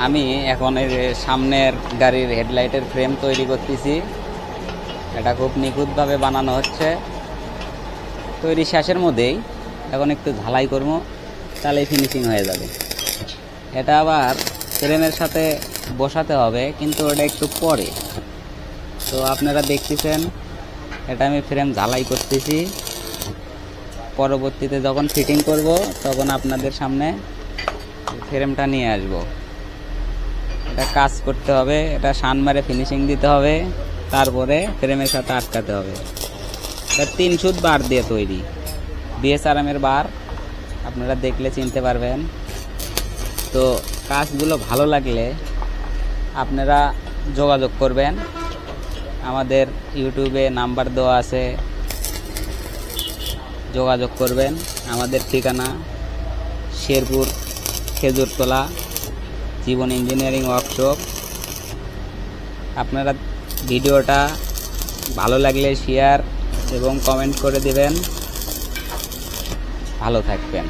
আমি এখন এই যে সামনের গাড়ির হেডলাইটের ফ্রেম তৈরি করতেছি। এটা খুব নিখুঁতভাবে বানানো হচ্ছে। তৈরি শেষের মধ্যেই এখন একটু ঝালাই করবো, তাহলেই ফিনিশিং হয়ে যাবে। এটা আবার ফ্রেমের সাথে বসাতে হবে, কিন্তু ওটা একটু পরে। তো আপনারা দেখতেছেন এটা আমি ফ্রেম ঝালাই করতেছি। পরবর্তীতে যখন ফিটিং করব তখন আপনাদের সামনে ফ্রেমটা নিয়ে আসব। এটা কাজ করতে হবে, এটা শান মারে ফিনিশিং দিতে হবে, তারপরে ফ্রেমের সাথে আটকাতে হবে। এটা 3 সুত বার দিয়ে তৈরি, বিএসআরএমের বার, আপনারা দেখলে চিনতে পারবেন। তো কাজগুলো ভালো লাগলে আপনারা যোগাযোগ করবেন। আমাদের ইউটিউবে নাম্বার দেওয়া আছে, যোগাযোগ করবেন। আমাদের ঠিকানা শেরপুর খেজুরতলা জীবন ইঞ্জিনিয়ারিং ওয়ার্কশপ। আপনারা ভিডিওটা ভালো লাগলে শেয়ার এবং কমেন্ট করে দিবেন। ভালো থাকবেন।